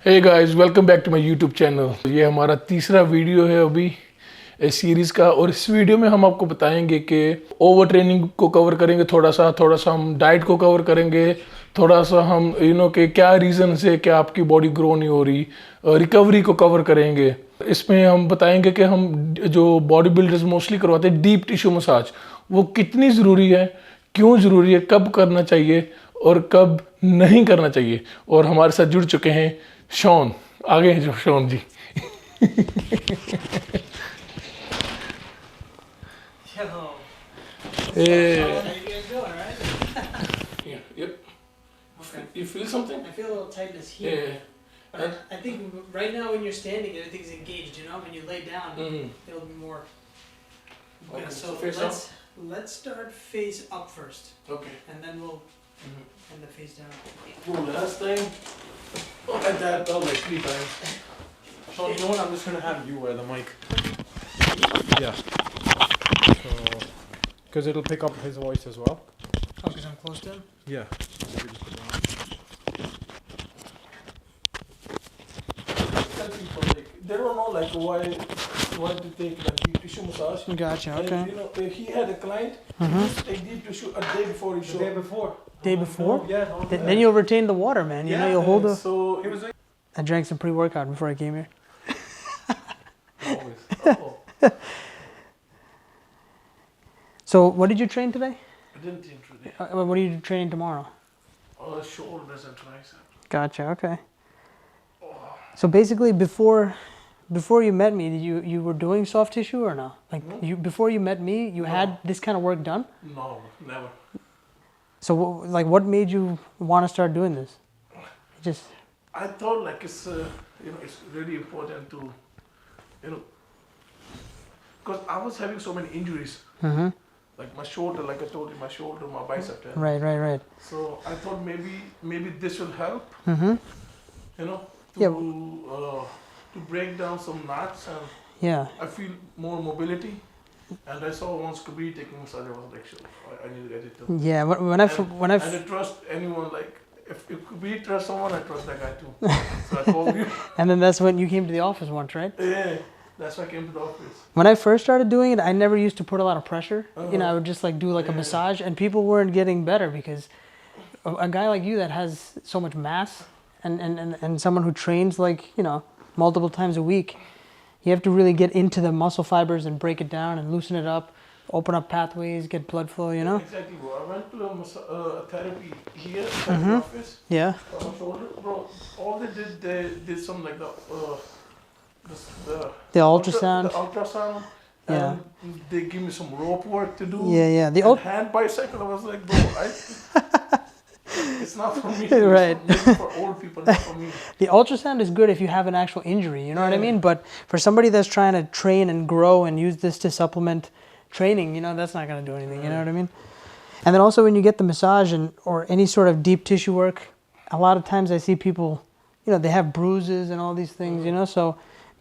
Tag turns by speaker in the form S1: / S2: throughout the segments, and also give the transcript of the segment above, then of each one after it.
S1: Hey guys, welcome back to my YouTube channel. ये हमारा तीसरा वीडियो है अभी इस सीरीज़ का, और इस वीडियो में हम आपको बताएंगे कि ओवर ट्रेनिंग को कवर करेंगे, थोड़ा सा हम डाइट को कवर करेंगे, थोड़ा सा हम कि क्या रीज़न से क्या आपकी बॉडी ग्रो नहीं हो रही, रिकवरी को कवर करेंगे। इसमें हम बताएंगे कि हम जो बॉडी बिल्डर्स मोस्टली करवाते हैं डीप टिश्यू मसाज, वो कितनी ज़रूरी है, क्यों ज़रूरी है, कब करना चाहिए और कब नहीं करना चाहिए। और हमारे साथ जुड़ चुके हैं शॉन। आगे हैं जो Shawn ji.
S2: Yo.
S1: Hey.
S2: How you guys doing, right?
S1: Yeah, yep.
S2: Okay.
S1: You feel something?
S2: I feel a little tightness here.
S1: Yeah.
S2: But I think right now when you're standing, everything's engaged, you know? When you lay down,
S1: Mm-hmm.
S2: it'll be more.
S1: Okay,
S2: Yeah,
S1: so
S2: so
S1: face
S2: let's start face up first.
S1: Okay.
S2: And then we'll end the face down.
S1: Well, last time, I tapped out like 3 times.
S3: So you know what? I'm just gonna have you wear the mic. Yeah. So, because it'll pick up his voice as well.
S2: Oh, because I'm close to him?
S3: Yeah.
S1: Tell people, like, they don't know like why to take like deep tissue massage.
S2: Gotcha,
S1: And, he had a client. He used to take deep tissue a day before he
S3: The
S1: showed.
S3: day before.
S2: Day before?
S3: Yeah. No,
S2: Then you'll retain the water, man. You know, you'll hold the...
S1: So
S3: He was like,
S2: I drank some pre-workout before I came here.
S1: always. Oh,
S2: So what did you train today?
S1: I didn't think today.
S2: What are you training tomorrow?
S1: Shoulders and triceps.
S2: Gotcha, okay. So basically before you met me, you were doing soft tissue or no? Like
S1: No.
S2: before you met me, you
S1: No.
S2: had this kind of work done?
S1: No, never.
S2: So what made you want to start doing this? Just
S1: I thought like it's it's really important to because I was having so many injuries,
S2: mm-hmm.
S1: like my shoulder, like I told you, my shoulder, my bicep.
S2: Right.
S1: So I thought maybe this will help,
S2: Mm-hmm.
S1: to
S2: Yeah.
S1: to break down some knots, and
S2: Yeah.
S1: I feel more mobility. And I saw once Kabir taking massage, I was like, sure, I need to get it too.
S2: Yeah. When I
S1: And I trust anyone, like if Kabir trusts someone, I trust that guy too. So I told you.
S2: and then that's when you came to the office once, right?
S1: Yeah, that's why I came to the office.
S2: When I first started doing it, I never used to put a lot of pressure.
S1: Uh-huh.
S2: I would just like do like a
S1: Yeah.
S2: massage, and people weren't getting better because a guy like you that has so much mass and someone who trains like multiple times a week, you have to really get into the muscle fibers and break it down and loosen it up, open up pathways, get blood flow.
S1: Exactly, bro. I went to a therapy here at the office.
S2: Yeah.
S1: On my shoulder, bro. All they did some like
S2: The ultrasound.
S1: The ultrasound.
S2: Yeah.
S1: And they give me some rope work to do.
S2: Yeah.
S1: And hand bicycle. I was like, bro, it's not for me.
S2: Right.
S1: It's for old people, not for me.
S2: The ultrasound is good if you have an actual injury, you know what I
S1: Yeah.
S2: mean? But for somebody that's trying to train and grow and use this to supplement training, that's not going to do anything, you know what I mean? And then also when you get the massage or any sort of deep tissue work, a lot of times I see people, they have bruises and all these things, So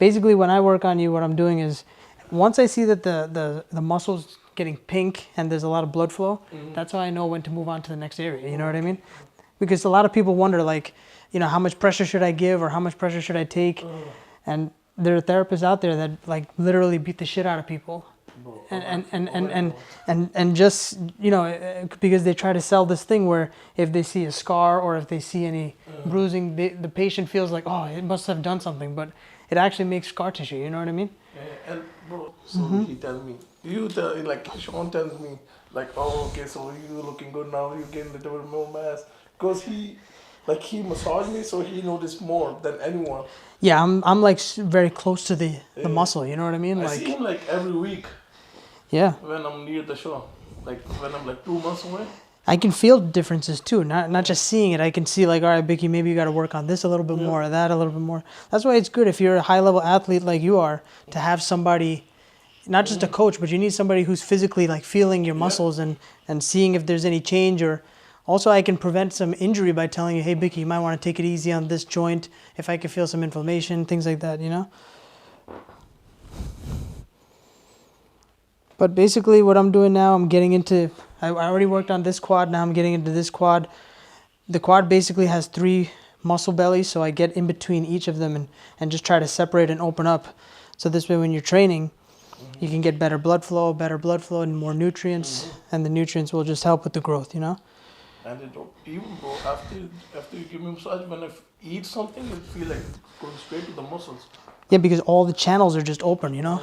S2: basically when I work on you, what I'm doing is once I see that the muscle's getting pink and there's a lot of blood flow, that's how I know when to move on to the next area, you know what I mean? Because a lot of people wonder like, how much pressure should I give or how much pressure should I take? And there are therapists out there that like literally beat the shit out of people. And just because they try to sell this thing where if they see a scar or if they see any bruising, the patient feels like, oh, it must have done something, but it actually makes scar tissue, you know what I mean?
S1: Yeah, and bro, so he tells me, like Sean tells me, like, oh, okay, so you looking good now, you getting a little bit more mass, because he massaged me, so he noticed more than anyone.
S2: Yeah, I'm like very close to the muscle, you know what I mean?
S1: I
S2: Like,
S1: see him like every week
S2: yeah,
S1: when I'm near the show, like when I'm like 2 months away.
S2: I can feel differences too, not just seeing it. I can see like, all right, Bicky, maybe you got to work on this a little bit more, or that a little bit more. That's why it's good if you're a high-level athlete like you are to have somebody, not just a coach, but you need somebody who's physically like feeling your muscles and seeing if there's any change. Or also I can prevent some injury by telling you, hey, Bicky, you might want to take it easy on this joint if I can feel some inflammation, things like that, But basically what I'm doing now, I'm getting into, I already worked on this quad, now I'm getting into this quad. The quad basically has 3 muscle bellies, so I get in between each of them and just try to separate and open up. So this way when you're training, you can get better blood flow and more nutrients, and the nutrients will just help with the growth, you know?
S1: And it, even bro, after you give me massage, when I eat something, it feel like going straight to the muscles.
S2: Yeah, because all the channels are just open, you know?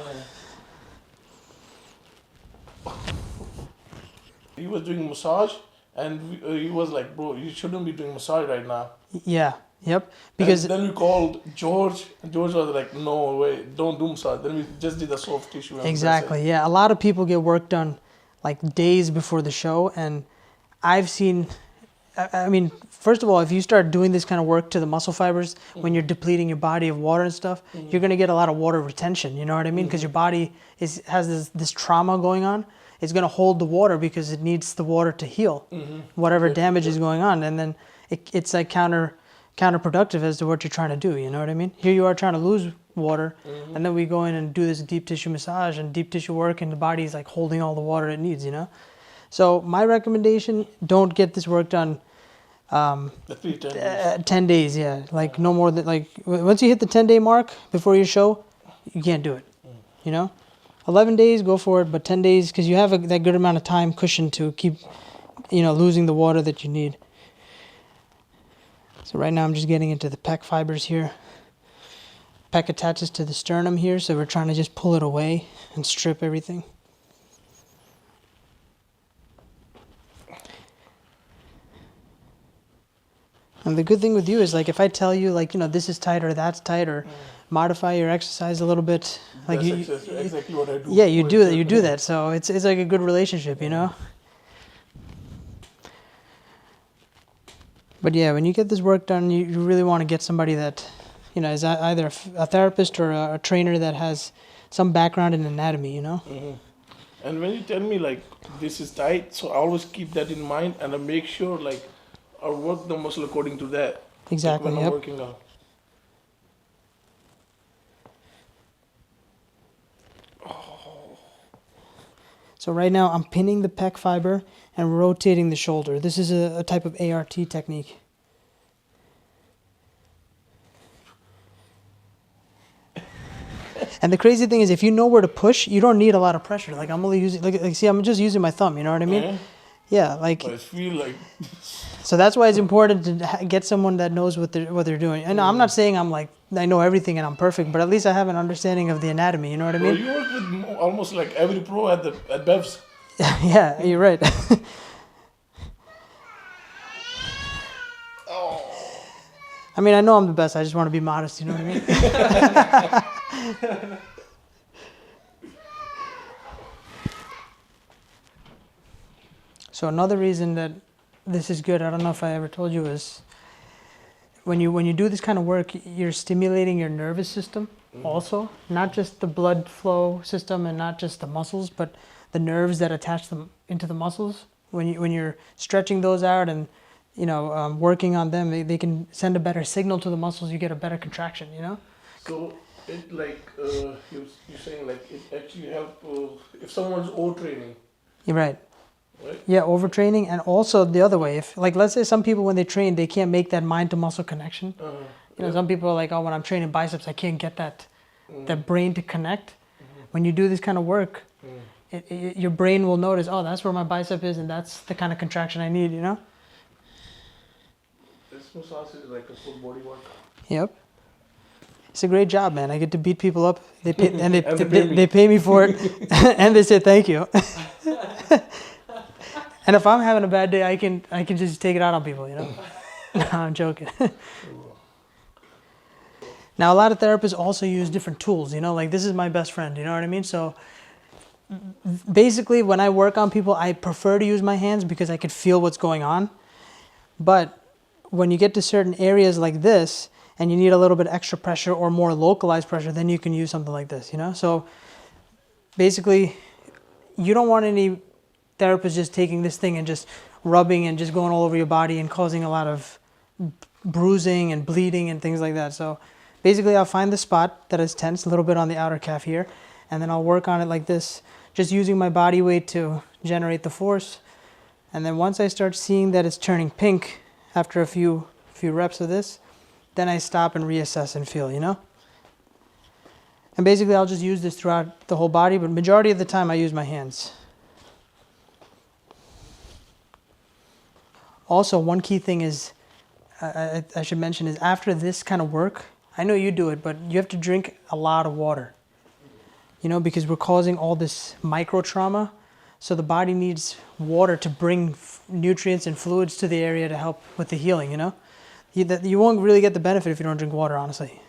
S1: He was doing massage, and he was like, bro, you shouldn't be doing massage right now.
S2: Yeah, yep. Because
S1: And then we called George, and George was like, no, wait, don't do massage. Then we just did the soft tissue. And
S2: exactly, yeah. A lot of people get work done like days before the show, and I've seen, I mean, first of all, if you start doing this kind of work to the muscle fibers when you're depleting your body of water and stuff, you're going to get a lot of water retention, you know what I mean? Because your body has this trauma going on. It's going to hold the water because it needs the water to heal whatever damage is going on. And then it's like counterproductive as to what you're trying to do, you know what I mean? Here you are trying to lose water, and then we go in and do this deep tissue massage and deep tissue work, and the body's like holding all the water it needs, you know? So my recommendation, don't get this work done
S1: 10 days.
S2: 10 days, yeah. Like no more than, like, once you hit the 10-day mark before your show, you can't do it, you know? 11 days, go for it, but 10 days, because you have that good amount of time cushion to keep, you know, losing the water that you need. So right now I'm just getting into the pec fibers here. Pec attaches to the sternum here, so we're trying to just pull it away and strip everything. And the good thing with you is, like, if I tell you, like, you know, this is tight or that's tight, or modify your exercise a little bit, like
S1: That's exactly what I do.
S2: yeah, you do that. You do that. So it's like a good relationship, you know. But yeah, when you get this work done, you really want to get somebody that, you know, is either a therapist or a trainer that has some background in anatomy, you know.
S1: And when you tell me like this is tight, so I always keep that in mind, and I make sure like I work the muscle according to that.
S2: Exactly.
S1: Like when
S2: Yep.
S1: I'm working out.
S2: So right now I'm pinning the pec fiber and rotating the shoulder. This is a type of ART technique. And the crazy thing is, if you know where to push, you don't need a lot of pressure. Like I'm only using, like see, I'm just using my thumb. You know what I mean?
S1: Yeah.
S2: Yeah, like,
S1: But I feel like
S2: so that's why it's important to get someone that knows what they're doing. And I'm not saying I'm like, I know everything and I'm perfect, but at least I have an understanding of the anatomy. You know what I
S1: bro,
S2: mean?
S1: you work with almost like every pro at Bev's.
S2: Yeah, you're right. I mean, I know I'm the best. I just want to be modest. You know what I mean? So another reason that this is good, I don't know if I ever told you, is when you do this kind of work, you're stimulating your nervous system also, not just the blood flow system and not just the muscles, but the nerves that attach them into the muscles. When you're stretching those out and working on them, they can send a better signal to the muscles. You get a better contraction. You know.
S1: So it like you're saying like it actually help if someone's overtraining.
S2: You're right.
S1: Right?
S2: Yeah, overtraining, and also the other way. If, like, let's say some people when they train, they can't make that mind to muscle connection. Some people are like, oh, when I'm training biceps, I can't get that brain to connect. When you do this kind of work, your brain will notice, oh, that's where my bicep is, and that's the kind of contraction I need. You know.
S1: This massage is like a full body workout.
S2: Yep. It's a great job, man. I get to beat people up. They pay, and
S1: And
S2: they pay me for it, and they say thank you. And if I'm having a bad day, I can just take it out on people, you know. No, I'm joking. Now, a lot of therapists also use different tools, you know. Like, this is my best friend, you know what I mean? So basically, when I work on people, I prefer to use my hands because I could feel what's going on. But when you get to certain areas like this, and you need a little bit extra pressure or more localized pressure, then you can use something like this, you know? So basically, you don't want any therapist just taking this thing and just rubbing and just going all over your body and causing a lot of bruising and bleeding and things like that. So basically, I'll find the spot that is tense, a little bit on the outer calf here, and then I'll work on it like this, just using my body weight to generate the force. And then once I start seeing that it's turning pink after a few reps of this, then I stop and reassess and feel, you know? And basically I'll just use this throughout the whole body, but majority of the time I use my hands. Also, one key thing is, I should mention, is after this kind of work, I know you do it, but you have to drink a lot of water. You know, because we're causing all this micro trauma. So the body needs water to bring nutrients and fluids to the area to help with the healing, you know? You won't really get the benefit if you don't drink water, honestly.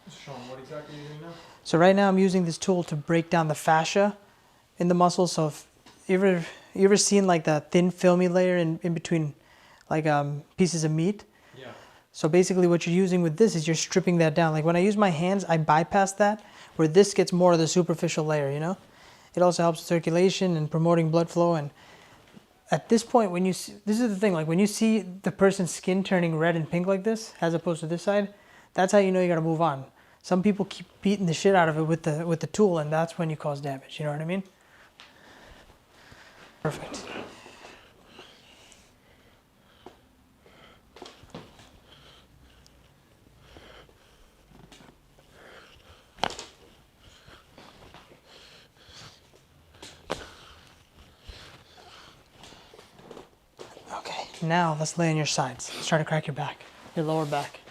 S3: Sean, what exactly are you doing now?
S2: So right now I'm using this tool to break down the fascia in the muscles. So if you ever seen like the thin filmy layer in between like pieces of meat?
S3: Yeah.
S2: So basically what you're using with this is you're stripping that down. Like when I use my hands, I bypass that, where this gets more of the superficial layer, you know? It also helps with circulation and promoting blood flow. And at this point, when you see, this is the thing, like when you see the person's skin turning red and pink like this, as opposed to this side, that's how you know you gotta move on. Some people keep beating the shit out of it with the tool, and that's when you cause damage, you know what I mean? Perfect. Okay, now let's lay on your sides. Let's try to crack your back, your lower back.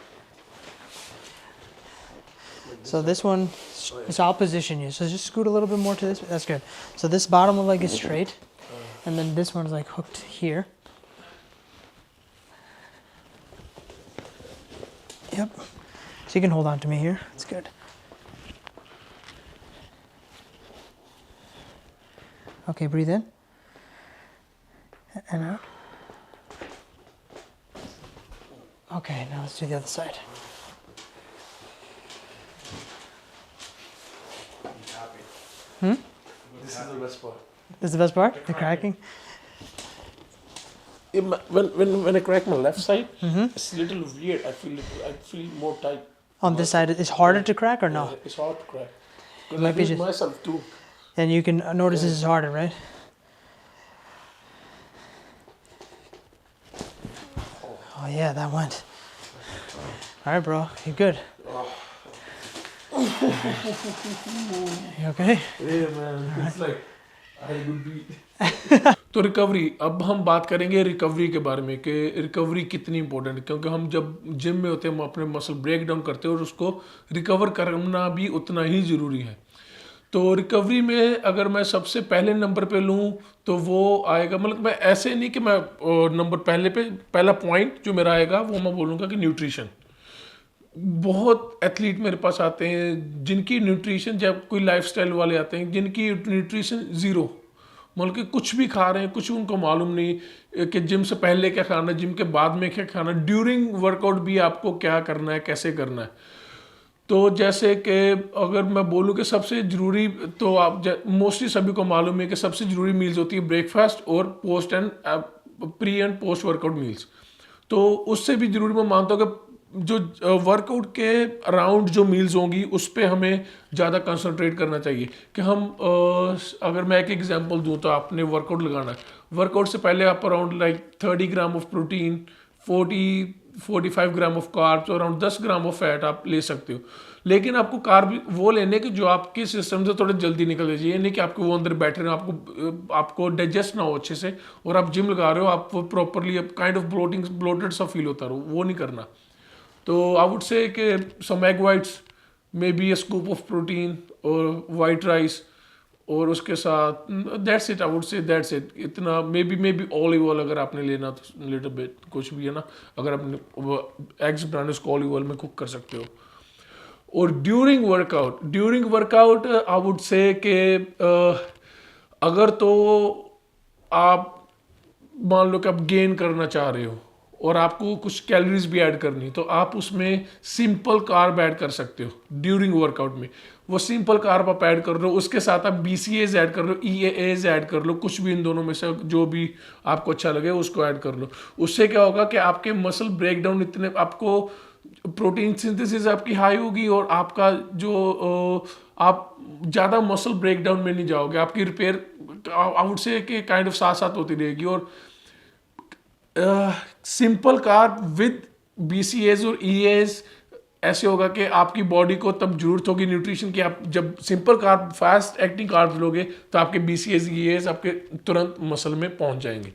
S2: So this one, so I'll position you. So just scoot a little bit more to this. That's good. So this bottom leg is straight, and then this one's like hooked here. Yep. So you can hold on to me here. That's good. Okay, breathe in and out. Okay, now let's do the other side.
S1: This is the best part.
S2: This is the best part? The cracking?
S1: When I crack my left side, it's a little weird. I feel more tight.
S2: On this side, it's harder to crack or no?
S1: It's hard to crack. Because
S2: Might
S1: I
S2: be
S1: do it
S2: just-
S1: myself too.
S2: And you can notice this is harder, right? Oh yeah, that went. All right, bro, you good? You okay?
S1: Yeah, man. It's like I had a good beat. तो recovery, अब हम बात करेंगे recovery के बारे में कि recovery कितनी इंपॉर्टेंट है, क्योंकि हम जब जिम में होते हैं हम अपने मसल ब्रेक डाउन करते हैं और उसको रिकवर करना भी उतना ही ज़रूरी है. तो रिकवरी में अगर मैं सबसे पहले नंबर पे लूँ तो वो आएगा, मतलब मैं ऐसे नहीं कि मैं नंबर पहला पॉइंट जो मेरा आएगा वो मैं बोलूँगा कि न्यूट्रिशन. बहुत एथलीट मेरे पास आते हैं जिनकी न्यूट्रिशन, जब कोई लाइफस्टाइल वाले आते हैं जिनकी न्यूट्रिशन ज़ीरो, मतलब कि कुछ भी खा रहे हैं, कुछ उनको मालूम नहीं कि जिम से पहले क्या खाना है, जिम के बाद में क्या खाना है, ड्यूरिंग वर्कआउट भी आपको क्या करना है, कैसे करना है. तो जैसे कि अगर मैं बोलूँ कि सबसे ज़रूरी, तो आप मोस्टली सभी को मालूम है कि सबसे ज़रूरी मील्स होती है ब्रेकफास्ट और post and pre and post workout meals. तो उससे भी ज़रूरी मैं मानता हूँ कि जो वर्कआउट के अराउंड जो मील्स होंगी उस पर हमें ज़्यादा कंसंट्रेट करना चाहिए. कि हम अगर मैं एक एग्जांपल दूं तो आपने वर्कआउट लगाना है, वर्कआउट से पहले आप around like 30 gram of protein, 45 gram of carbs और अराउंड 10 ग्राम ऑफ फैट आप ले सकते हो. लेकिन आपको कार्ब वो लेने के जो आपके सिस्टम से थोड़े जल्दी निकल जाए, ये नहीं कि आपको वो अंदर बैठे रहे, आपको डाइजेस्ट ना हो अच्छे से और आप जिम लगा रहे हो, आप वो प्रॉपरली काइंड ऑफ ब्लोटेड सा फील होता रहो, वो नहीं करना. तो आई वुड से कि some egg whites, maybe a scoop of protein और वाइट राइस, और उसके साथ that's it. I would say that's it. इतना मे बी ऑलिव ऑयल अगर आपने लेना तो लिटिल बिट, कुछ भी है ना, अगर आपने एग्स बनाने उसको ऑलिव ऑयल में कुक कर सकते हो. और during workout I would say कि अगर तो आप मान लो कि आप गेन करना चाह रहे हो और आपको कुछ कैलोरीज भी ऐड करनी, तो आप उसमें सिंपल कार्ब ऐड कर सकते हो ड्यूरिंग वर्कआउट में. वो सिंपल कार्ब आप ऐड कर लो, उसके साथ आप BCAAs ऐड कर लो, EAAs ऐड कर लो, कुछ भी इन दोनों में से जो भी आपको अच्छा लगे उसको ऐड कर लो. उससे क्या होगा कि आपके मसल ब्रेकडाउन इतने, आपको प्रोटीन सिंथेसिस आपकी हाई होगी और आपका जो आप ज़्यादा मसल ब्रेकडाउन में नहीं जाओगे, आपकी रिपेयर आई वुड से कि काइंड ऑफ साथ साथ होती रहेगी. और सिंपल कार्ब विद BCAs और EAs ऐसे होगा कि आपकी बॉडी को तब जरूरत होगी न्यूट्रिशन की। आप जब simple carb fast acting carb लोगे तो आपके BCAs EAs आपके तुरंत मसल में पहुंच जाएंगे।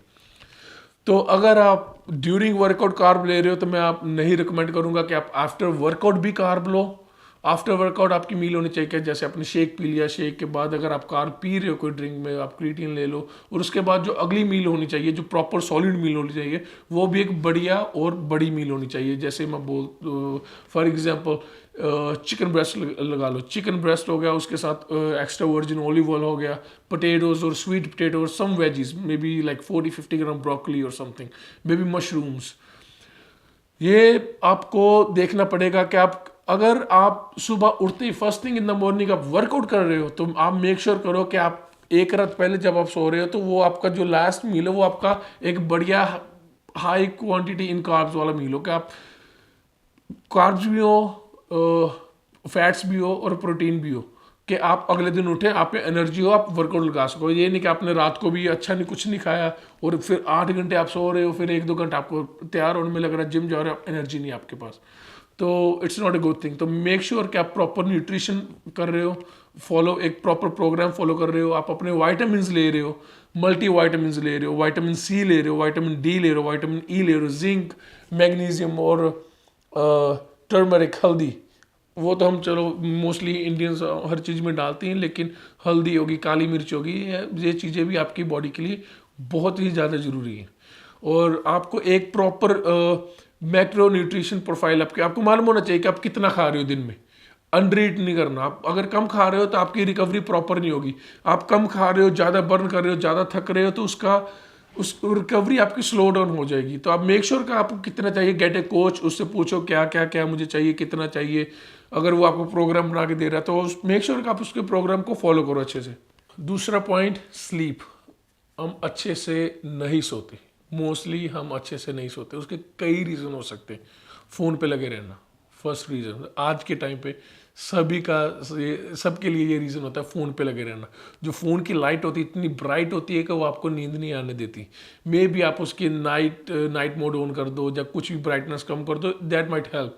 S1: तो अगर आप ड्यूरिंग वर्कआउट कार्ब ले रहे हो तो मैं आप नहीं रिकमेंड करूंगा कि आप आफ्टर वर्कआउट भी कार्ब लो। आफ्टर वर्कआउट आपकी मील होनी चाहिए कि जैसे आपने शेक पी लिया, शेक के बाद अगर आप कार्ब पी रहे हो कोई ड्रिंक में, आप क्रिएटिन ले लो, और उसके बाद जो अगली मील होनी चाहिए, जो प्रॉपर सॉलिड मील होनी चाहिए, वो भी एक बढ़िया और बड़ी मील होनी चाहिए। जैसे मैं फॉर एग्जांपल चिकन ब्रेस्ट लगा लो, चिकन ब्रेस्ट हो गया, उसके साथ एक्स्ट्रा वर्जिन ऑलिव ऑयल हो गया, पोटैटोज और स्वीट पोटैटो और some veggies, maybe like 40-50 gram broccoli और समथिंग, मे बी मशरूम्स। ये आपको देखना पड़ेगा कि आप अगर आप सुबह उठते ही first thing in the morning आप वर्कआउट कर रहे हो तो आप मेक श्योर करो कि आप एक रात पहले जब आप सो रहे हो तो वो आपका जो लास्ट मील है वो आपका एक बढ़िया हाई क्वांटिटी इन कार्ब्स वाला मील हो, कि आप कार्ब्स भी हो, फैट्स भी हो और प्रोटीन भी हो, कि आप अगले दिन उठे, आप में एनर्जी हो, आप वर्कआउट लगा सको। ये नहीं कि आपने रात को भी अच्छा नहीं कुछ नहीं खाया और फिर 8 घंटे आप सो रहे हो, फिर 1-2 घंटे आपको तैयार होने में लग रहा है, जिम जा रहे हो, एनर्जी नहीं आपके पास, तो it's not a good thing. तो मेक श्योर कि आप प्रॉपर न्यूट्रिशन कर रहे हो, फॉलो एक प्रॉपर प्रोग्राम फॉलो कर रहे हो, आप अपने वाइटामिन ले रहे हो, मल्टी वाइटामिन ले रहे हो, विटामिन C ले रहे हो, विटामिन D ले रहे हो, विटामिन E ले रहे हो, जिंक, मैग्नीशियम और टर्मरिक, हल्दी। वो तो हम चलो मोस्टली इंडियंस हर चीज़ में डालते हैं, लेकिन हल्दी होगी, काली मिर्च होगी, ये चीज़ें भी आपकी बॉडी के लिए बहुत ही ज़्यादा ज़रूरी है। और आपको एक प्रॉपर मैक्रो न्यूट्रिशन प्रोफाइल आपको मालूम होना चाहिए कि आप कितना खा रहे हो दिन में। अंडर ईट नहीं करना। आप अगर कम खा रहे हो तो आपकी रिकवरी प्रॉपर नहीं होगी। आप कम खा रहे हो, ज़्यादा बर्न कर रहे हो, ज़्यादा थक रहे हो, तो उस रिकवरी आपकी स्लो डाउन हो जाएगी। तो आप मेक श्योर का आपको कितना चाहिए, गेट ए कोच, उससे पूछो क्या क्या क्या मुझे चाहिए, कितना चाहिए। अगर वो आपको प्रोग्राम बना के दे रहा है तो मेक श्योर का आप उसके प्रोग्राम को फॉलो करो अच्छे से। दूसरा पॉइंट, स्लीप। हम अच्छे से नहीं सोते, मोस्टली हम अच्छे से नहीं सोते। उसके कई रीज़न हो सकते हैं। फ़ोन पे लगे रहना फर्स्ट रीज़न, आज के टाइम पे सबके लिए ये रीज़न होता है, फ़ोन पे लगे रहना। जो फ़ोन की लाइट होती है इतनी ब्राइट होती है कि वो आपको नींद नहीं आने देती। मे बी आप उसकी नाइट मोड ऑन कर दो, या कुछ भी ब्राइटनेस कम कर दो, दैट माइट हेल्प।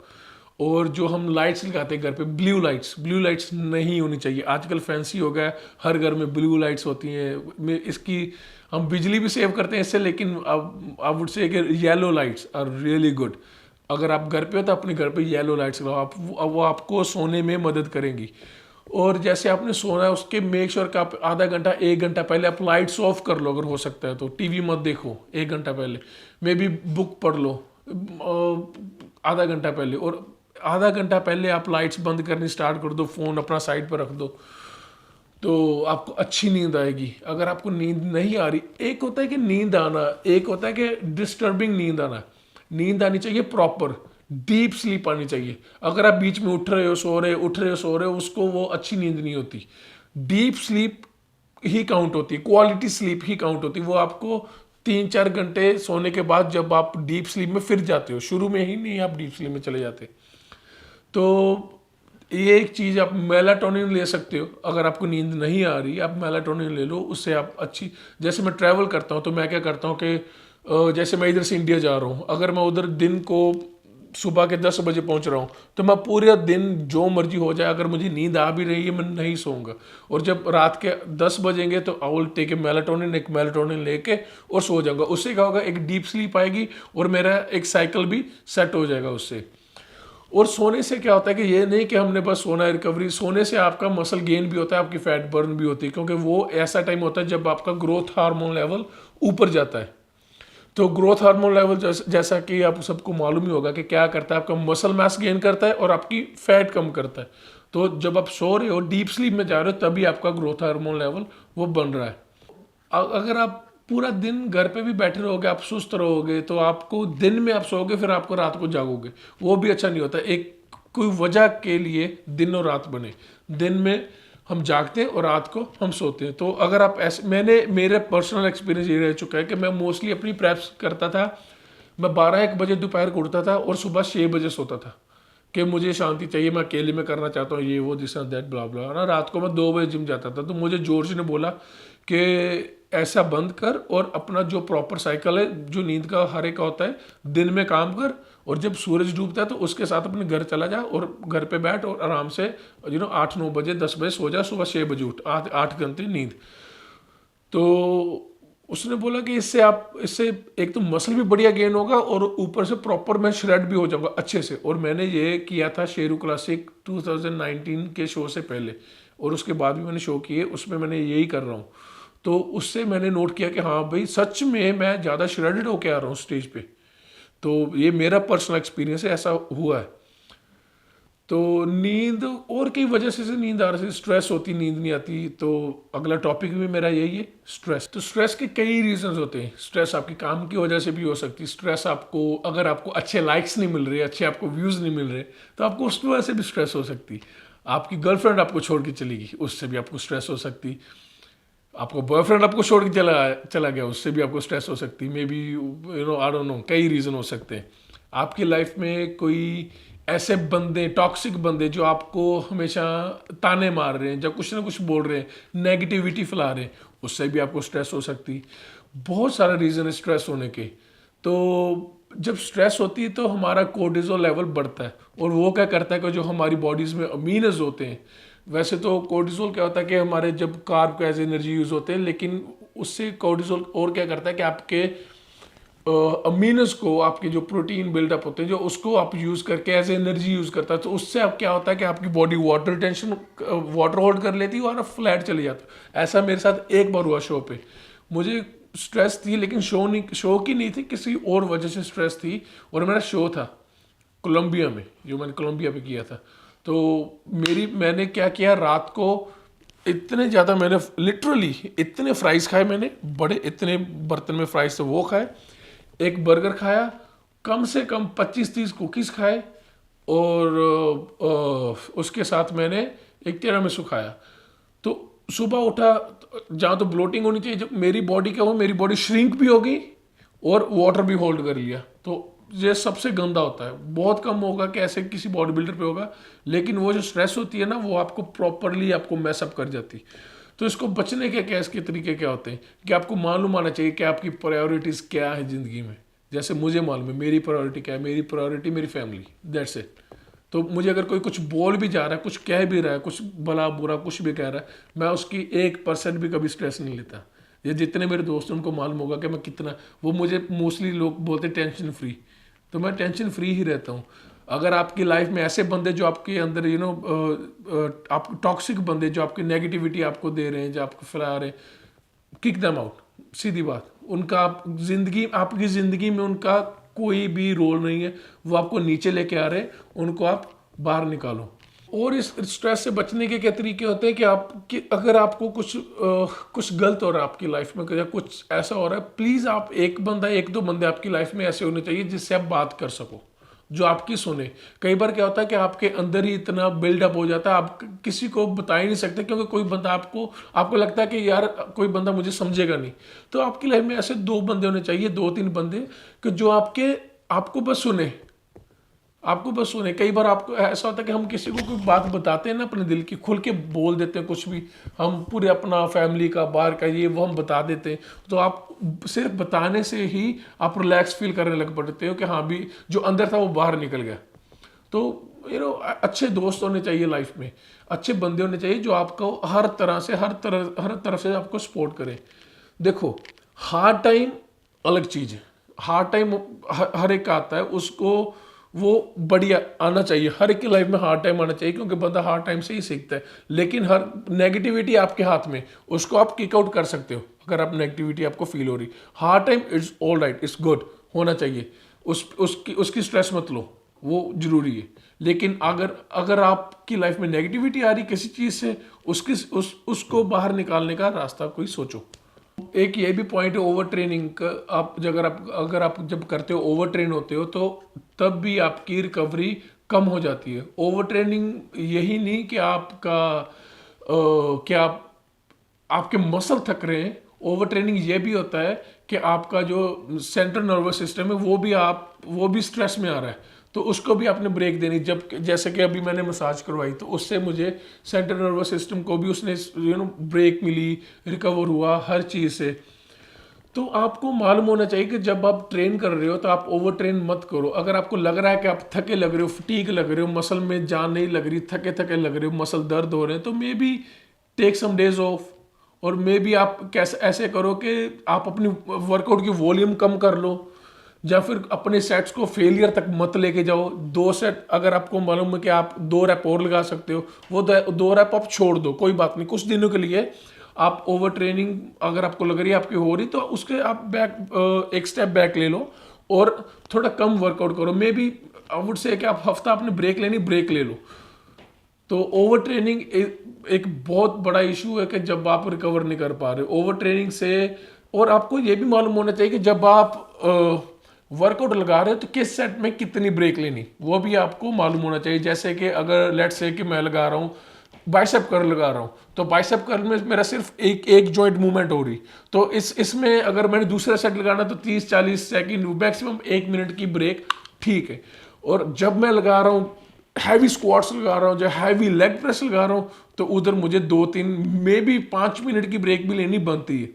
S1: और जो हम लाइट्स लगाते हैं घर पे, ब्लू लाइट्स नहीं होनी चाहिए। आजकल फैंसी हो गया है, हर घर में ब्लू लाइट्स होती हैं। इसकी हम बिजली भी सेव करते हैं इससे, लेकिन I would say yellow lights are really good. अगर आप घर पे हो तो अपने घर पे येलो लाइट्स लगाओ, वो आपको सोने में मदद करेंगी। और जैसे आपने सोना है उसके मेक श्योर कि आप आधा घंटा 1 घंटा पहले आप लाइट्स ऑफ कर लो, अगर हो सकता है तो। टीवी मत देखो 1 घंटा पहले, मे बी बुक पढ़ लो आधा घंटा पहले, और आधा घंटा पहले आप लाइट्स बंद करनी स्टार्ट कर दो, फ़ोन अपना साइड पर रख दो, तो आपको अच्छी नींद आएगी। अगर आपको नींद नहीं आ रही, एक होता है कि नींद आना, एक होता है कि डिस्टर्बिंग नींद आना। नींद आनी चाहिए प्रॉपर, डीप स्लीप आनी चाहिए। अगर आप बीच में उठ रहे हो सो रहे हो, उसको वो अच्छी नींद नहीं होती। डीप स्लीप ही काउंट होती है, क्वालिटी स्लीप ही काउंट होती है। वो आपको 3-4 घंटे सोने के बाद जब आप डीप स्लीप में फिर जाते हो, शुरू में ही नहीं आप डीप स्लीप में चले जाते। तो ये एक चीज़, आप मेलाटोनिन ले सकते हो। अगर आपको नींद नहीं आ रही, आप मेलाटोनिन ले लो, उससे आप अच्छी। जैसे मैं ट्रैवल करता हूँ तो मैं क्या करता हूँ कि जैसे मैं इधर से इंडिया जा रहा हूँ, अगर मैं उधर दिन को सुबह के 10 बजे पहुँच रहा हूँ तो मैं पूरे दिन जो मर्जी हो जाए, अगर मुझे नींद आ भी रही है मैं नहीं सोऊंगा। और जब रात के 10 बजेंगे तो आई विल टेक एक मेलाटोनिन लेके और सो जाऊंगा। उससे क्या होगा, एक डीप स्लीप आएगी और मेरा एक साइकिल भी सेट हो जाएगा उससे। और सोने से क्या होता है कि ये नहीं कि हमने बस सोना है, रिकवरी। सोने से आपका मसल गेन भी होता है, आपकी फैट बर्न भी होती है, क्योंकि वो ऐसा टाइम होता है जब आपका ग्रोथ हार्मोन लेवल ऊपर जाता है। तो ग्रोथ हार्मोन लेवल जैसा कि आप सबको मालूम ही होगा कि क्या करता है, आपका मसल मास गेन करता है और आपकी फैट कम करता है। तो जब आप सो रहे हो, डीप स्लीप में जा रहे हो, तभी आपका ग्रोथ हार्मोन लेवल वो बन रहा है। अगर आप पूरा दिन घर पे भी बैठे रहोगे, आप सुस्त रहोगे, तो आपको दिन में आप सोओगे, फिर आपको रात को जागोगे, वो भी अच्छा नहीं होता। एक कोई वजह के लिए दिन और रात बने, दिन में हम जागते हैं और रात को हम सोते हैं। तो अगर आप ऐसे, मेरे पर्सनल एक्सपीरियंस ये रह चुका है कि मैं मोस्टली अपनी प्रेप्स करता था, मैं 12-1 बजे दोपहर को उठता था और सुबह 6 बजे सोता था कि मुझे शांति चाहिए, मैं अकेले में करना चाहता हूँ ये वो दिस एंड दैट ब्ला ब्ला ना। रात को मैं 2 बजे जिम जाता था। तो मुझे जॉर्ज ने बोला कि ऐसा बंद कर और अपना जो प्रॉपर साइकिल है जो नींद का हर एक का होता है, दिन में काम कर और जब सूरज डूबता है तो उसके साथ अपने घर चला जा और घर पे बैठ और आराम से 8-9 बजे 10 बजे सो जा, सुबह 6 बजे उठ, 8 घंटे नींद। तो उसने बोला कि इससे एक तो मसल भी बढ़िया गेन होगा और ऊपर से प्रॉपर मैं श्रेड भी हो जाऊंगा अच्छे से। और मैंने ये किया था शेरू क्लासिक 2019 के शो से पहले और उसके बाद भी मैंने शो किए, उसमें मैंने यही कर रहा हूँ। तो उससे मैंने नोट किया कि हाँ भाई सच में मैं ज़्यादा श्रेडेड होके आ रहा हूँ स्टेज पे। तो ये मेरा पर्सनल एक्सपीरियंस है, ऐसा हुआ है। तो नींद और कई वजह से नींद आ रही, स्ट्रेस होती, नींद नहीं आती। तो अगला टॉपिक भी मेरा यही है, स्ट्रेस। तो स्ट्रेस के कई रीजंस होते हैं। स्ट्रेस आपके काम की वजह से भी हो सकती है। स्ट्रेस आपको, अगर आपको अच्छे लाइक्स नहीं मिल रहे, अच्छे आपको व्यूज़ नहीं मिल रहे, तो आपको उसकी वजह से भी स्ट्रेस हो सकती। आपकी गर्लफ्रेंड आपको छोड़ के चली गई, उससे भी आपको स्ट्रेस हो सकती। आपको बॉयफ्रेंड आपको छोड़ के चला गया, उससे भी आपको स्ट्रेस हो सकती। Maybe I don't know, कई रीज़न हो सकते हैं। आपकी लाइफ में कोई ऐसे बंदे, टॉक्सिक बंदे जो आपको हमेशा ताने मार रहे हैं, जब कुछ ना कुछ बोल रहे हैं, नेगेटिविटी फैला रहे हैं, उससे भी आपको स्ट्रेस हो सकती। बहुत सारा रीज़न है स्ट्रेस होने के। तो जब स्ट्रेस होती है तो हमारा कोर्टिसोल लेवल बढ़ता है और वो क्या करता है कि जो हमारी बॉडीज़ में अमीनस होते हैं, वैसे तो कोर्टिसोल क्या होता है कि हमारे जब कार्ब को एज एनर्जी यूज़ होते हैं, लेकिन उससे कोर्टिसोल और क्या करता है कि आपके अमीनस को, आपके जो प्रोटीन बिल्डअप होते हैं जो उसको आप यूज़ करके एज एनर्जी यूज़ करता है। तो उससे आप क्या होता है कि आपकी बॉडी वाटर होल्ड कर लेती है और आप फ्लैट चले जाते हो। ऐसा मेरे साथ एक बार हुआ शो पे। मुझे स्ट्रेस थी लेकिन शो की नहीं थी, किसी और वजह से स्ट्रेस थी। और मेरा शो था कोलंबिया में, जो मैंने कोलंबिया पे किया था। तो मैंने क्या किया, रात को इतने ज़्यादा मैंने लिटरली इतने फ्राइज़ खाए, मैंने बड़े इतने बर्तन में फ्राइज़ थे वो खाए, एक बर्गर खाया, कम से कम 25-30 कुकीज़ खाए और उसके साथ मैंने एक तिरामिसू खाया। तो सुबह उठा, जहाँ तो ब्लोटिंग होनी चाहिए, जब मेरी बॉडी क्या हो, मेरी बॉडी श्रिंक भी हो गई और वाटर भी होल्ड कर लिया। तो ये सबसे गंदा होता है। बहुत कम होगा कि ऐसे किसी बॉडी बिल्डर पे होगा, लेकिन वो जो स्ट्रेस होती है ना, वो आपको प्रॉपरली आपको मैसअप कर जाती। तो इसको बचने के क्या इसके तरीके क्या होते हैं कि आपको मालूम आना चाहिए कि आपकी प्रायोरिटीज़ क्या है ज़िंदगी में। जैसे मुझे मालूम है मेरी प्रायोरिटी क्या है, मेरी प्रायोरिटी मेरी फैमिली, दैट्स इट। तो मुझे अगर कोई कुछ बोल भी जा रहा है, कुछ कह भी रहा है, कुछ भला बुरा कुछ भी कह रहा है, मैं उसकी 1% भी कभी स्ट्रेस नहीं लेता। ये जितने मेरे दोस्त हैं उनको मालूम होगा कि मैं कितना, वो मुझे मोस्टली लोग बोलते टेंशन फ्री, तो मैं टेंशन फ्री ही रहता हूँ। अगर आपकी लाइफ में ऐसे बंदे जो आपके अंदर आप टॉक्सिक बंदे जो आपकी नेगेटिविटी आपको दे रहे हैं, जो आपको फैला रहे हैं, किक देम आउट। सीधी बात, उनका आपकी ज़िंदगी में उनका कोई भी रोल नहीं है। वो आपको नीचे लेके आ रहे हैं, उनको आप बाहर निकालो। और इस स्ट्रेस से बचने के क्या तरीके होते हैं कि अगर आपको कुछ गलत हो रहा है आपकी लाइफ में, या कुछ ऐसा हो रहा है, प्लीज़ आप एक दो बंदे आपकी लाइफ में ऐसे होने चाहिए जिससे आप बात कर सको, जो आपकी सुने। कई बार क्या होता है कि आपके अंदर ही इतना बिल्डअप हो जाता है, आप किसी को बता ही नहीं सकते, क्योंकि कोई बंदा आपको लगता है कि यार कोई बंदा मुझे समझेगा नहीं। तो आपकी लाइफ में ऐसे 2 बंदे होने चाहिए, 2-3 बंदे, कि जो आपको बस सुने। कई बार आपको ऐसा होता है कि हम किसी को कोई बात बताते हैं ना अपने दिल की, खुल के बोल देते हैं कुछ भी, हम पूरे अपना फैमिली का, बाहर का, ये वो हम बता देते हैं। तो आप सिर्फ बताने से ही आप रिलैक्स फील करने लग पड़ते हो कि हाँ भी जो अंदर था वो बाहर निकल गया। तो अच्छे दोस्त होने चाहिए लाइफ में, अच्छे बंदे होने चाहिए जो आपको हर तरफ से आपको सपोर्ट करें। देखो, हार्ड टाइम अलग चीज़ है। हार्ड टाइम हर एक का आता है, उसको वो बढ़िया आना चाहिए। हर एक की लाइफ में हार्ड टाइम आना चाहिए, क्योंकि बंदा हार्ड टाइम से ही सीखता है। लेकिन हर नेगेटिविटी आपके हाथ में, उसको आप किक आउट कर सकते हो अगर आप नेगेटिविटी आपको फील हो रही। Hard time it's all right, it's good, होना चाहिए। उसकी स्ट्रेस मत लो, वो जरूरी है। लेकिन अगर आपकी लाइफ में नेगेटिविटी आ रही किसी चीज़ से, उसको बाहर निकालने का रास्ता कोई सोचो। एक ये भी पॉइंट है ओवर ट्रेनिंग का। अगर आप जब करते हो, ओवर ट्रेन होते हो, तो तब भी आपकी रिकवरी कम हो जाती है। ओवर ट्रेनिंग यही नहीं कि आपके मसल थक रहे हैं। ओवर ट्रेनिंग ये भी होता है कि आपका जो सेंट्रल नर्वस सिस्टम है वो भी स्ट्रेस में आ रहा है। तो उसको भी आपने ब्रेक देनी। जब जैसे कि अभी मैंने मसाज करवाई तो उससे मुझे सेंट्रल नर्वस सिस्टम को भी उसने ब्रेक मिली, रिकवर हुआ हर चीज़ से। तो आपको मालूम होना चाहिए कि जब आप ट्रेन कर रहे हो तो आप ओवर ट्रेन मत करो। अगर आपको लग रहा है कि आप थके लग रहे हो, फटीक लग रहे हो, मसल में जान नहीं लग रही, थके थके लग रहे हो, मसल दर्द हो रहे हैं, तो maybe take some days off. और मे बी आप कैसे ऐसे करो कि आप अपनी वर्कआउट की वॉल्यूम कम कर लो, या फिर अपने सेट्स को फेलियर तक मत लेके जाओ। 2 सेट अगर आपको मालूम है कि आप 2 रैप और लगा सकते हो, वो 2 रैप आप छोड़ दो, कोई बात नहीं। कुछ दिनों के लिए आप ओवर ट्रेनिंग अगर आपको लग रही है आपकी हो रही, तो उसके आप एक स्टेप बैक ले लो और थोड़ा कम वर्कआउट करो। May B I would say कि आप हफ्ता आपने ब्रेक लेनी, ब्रेक ले लो। तो ओवर ट्रेनिंग एक बहुत बड़ा इशू है कि जब आप रिकवर नहीं कर पा रहे ओवर ट्रेनिंग से। और आपको ये भी मालूम होना चाहिए कि जब आप वर्कआउट लगा रहे हो तो किस सेट में कितनी ब्रेक लेनी, वो भी आपको मालूम होना चाहिए। जैसे कि अगर लेट्स से कि मैं लगा रहा हूँ बाइसेप कर्ल लगा रहा हूँ, तो बाइसेप कर्ल में मेरा सिर्फ एक जॉइंट मूवमेंट हो रही, तो इसमें अगर मैंने दूसरा सेट लगाना तो 30-40 सेकंड, मैक्सिमम 1 मिनट की ब्रेक ठीक है। और जब मैं लगा रहा हूँ हैवी स्क्वाट्स लगा रहा हूँ, जो हैवी लेग प्रेस लगा रहा हूँ, तो उधर मुझे 2-3 मे बी 5 मिनट की ब्रेक भी लेनी बनती है।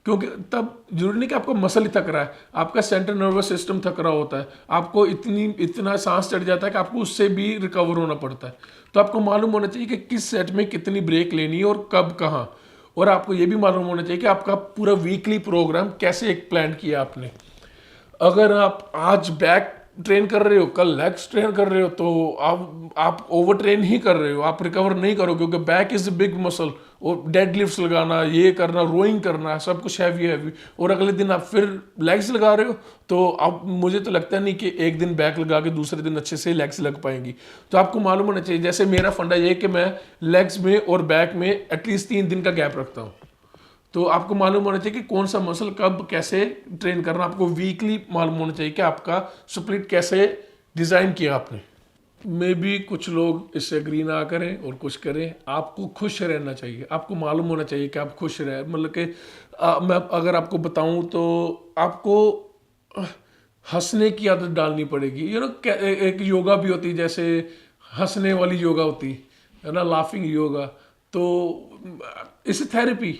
S1: क्योंकि तब जरूरी नहीं कि आपका मसल ही थक रहा है, आपका सेंट्रल नर्वस सिस्टम थक रहा होता है, आपको इतना सांस चढ़ जाता है कि आपको उससे भी रिकवर होना पड़ता है। तो आपको मालूम होना चाहिए कि किस सेट में कितनी ब्रेक लेनी है और कब कहाँ। और आपको ये भी मालूम होना चाहिए कि आपका पूरा वीकली प्रोग्राम कैसे एक प्लान किया आपने। अगर आप आज बैक ट्रेन कर रहे हो, कल लेग्स ट्रेन कर रहे हो, तो आप ओवर ट्रेन ही कर रहे हो, आप रिकवर नहीं करो। क्योंकि बैक इज बिग मसल, और डेड लिफ्ट्स लगाना, ये करना, रोइंग करना, सब कुछ हैवी। और अगले दिन आप फिर लेग्स लगा रहे हो, तो अब मुझे तो लगता नहीं कि एक दिन बैक लगा के दूसरे दिन अच्छे से लेग्स लग पाएंगी। तो आपको मालूम होना चाहिए, जैसे मेरा फंडा ये है कि मैं लेग्स में और बैक में एटलीस्ट 3 दिन का गैप रखता हूँ। तो आपको मालूम होना चाहिए कि कौन सा मसल कब कैसे ट्रेन करना, आपको वीकली मालूम होना चाहिए कि आपका स्प्लिट कैसे डिज़ाइन किया आपने। मे बी कुछ लोग इससे एग्री ना करें और कुछ करें, आपको खुश रहना चाहिए। आपको मालूम होना चाहिए कि आप खुश रहे, मतलब कि मैं अगर आपको बताऊं तो आपको हंसने की आदत डालनी पड़ेगी। एक योगा भी होती है, जैसे हंसने वाली योगा होती है ना, लाफिंग योगा। तो इस थेरेपी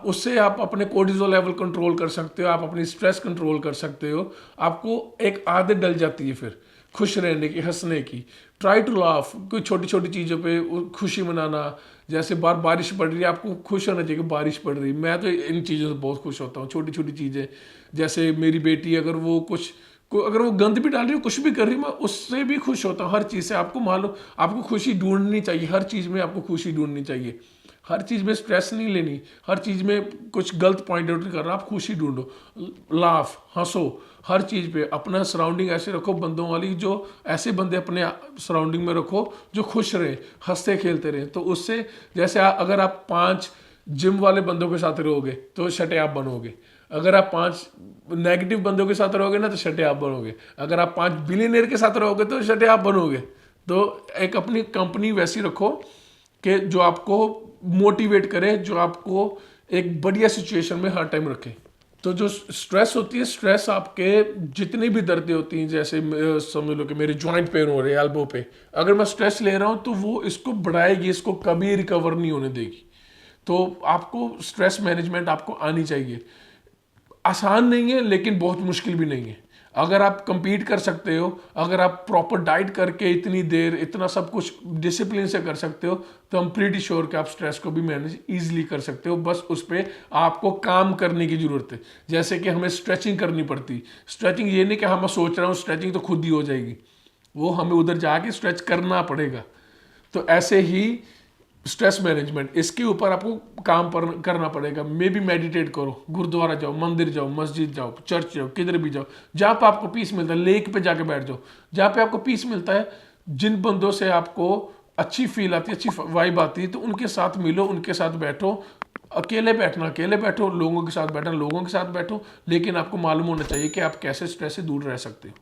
S1: उससे आप अपने कोर्टिजोल लेवल कंट्रोल कर सकते हो, आप अपनी स्ट्रेस कंट्रोल कर सकते हो। आपको एक आदत डल जाती है फिर खुश रहने की, हंसने की। ट्राई टू लाफ, कोई छोटी छोटी चीज़ों पे खुशी मनाना। जैसे बारिश पड़ रही है, आपको खुश होना चाहिए कि बारिश पड़ रही है। मैं तो इन चीज़ों से बहुत खुश होता हूँ, छोटी छोटी चीज़ें। जैसे मेरी बेटी अगर वो अगर वो गंद भी डाल रही हो, कुछ भी कर रही है, मैं उससे भी खुश होता हूँ। हर चीज़ से आपको मालूम, आपको खुशी ढूंढनी चाहिए, हर चीज़ में आपको खुशी ढूंढनी चाहिए। हर चीज़ में स्ट्रेस नहीं लेनी, हर चीज़ में कुछ गलत पॉइंट आउट नहीं करना, आप खुशी ढूंढो, लाफ, हंसो। हर चीज़ पे अपना सराउंडिंग ऐसे रखो बंदों वाली, जो ऐसे बंदे अपने सराउंडिंग में रखो जो खुश रहे, हंसते खेलते रहे। तो उससे जैसे अगर आप 5 जिम वाले बंदों के साथ रहोगे तो शटे आप बनोगे। अगर आप 5 नेगेटिव बंदों के साथ रहोगे ना तो शटे आप बनोगे। अगर आप 5 बिलियनियर के साथ रहोगे तो शटे आप बनोगे। तो एक अपनी कंपनी वैसी रखो कि जो आपको मोटिवेट करे, जो आपको एक बढ़िया सिचुएशन में हर टाइम रखे। तो जो स्ट्रेस होती है, स्ट्रेस आपके जितनी भी दर्दें होती हैं, जैसे समझ लो कि मेरे जॉइंट पेन हो रहे हैं एल्बो पे, अगर मैं स्ट्रेस ले रहा हूँ तो वो इसको बढ़ाएगी, इसको कभी रिकवर नहीं होने देगी। तो आपको स्ट्रेस मैनेजमेंट आपको आनी चाहिए। आसान नहीं है लेकिन बहुत मुश्किल भी नहीं है। अगर आप compete कर सकते हो, अगर आप प्रॉपर डाइट करके इतनी देर इतना सब कुछ डिसिप्लिन से कर सकते हो, तो I'm pretty sure कि आप स्ट्रेस को भी मैनेज ईजिली कर सकते हो। बस उस पर आपको काम करने की ज़रूरत है। जैसे कि हमें स्ट्रेचिंग करनी पड़ती, स्ट्रेचिंग ये नहीं कि मैं सोच रहा हूँ स्ट्रेचिंग तो खुद ही हो जाएगी, वो हमें उधर जाके स्ट्रेच करना पड़ेगा। तो ऐसे ही स्ट्रेस मैनेजमेंट, इसके ऊपर आपको काम करना पड़ेगा। मे बी मेडिटेट करो, गुरुद्वारा जाओ, मंदिर जाओ, मस्जिद जाओ, चर्च जाओ, किधर भी जाओ, जहाँ पे आपको पीस मिलता है। लेक पे जाके बैठ जाओ, जहाँ पे आपको पीस मिलता है। जिन बंदों से आपको अच्छी फील आती है, अच्छी वाइब आती है, तो उनके साथ मिलो, उनके साथ बैठो। अकेले बैठना अकेले बैठो, लोगों के साथ बैठना लोगों के साथ बैठो। लेकिन आपको मालूम होना चाहिए कि आप कैसे स्ट्रेस से दूर रह सकते हो।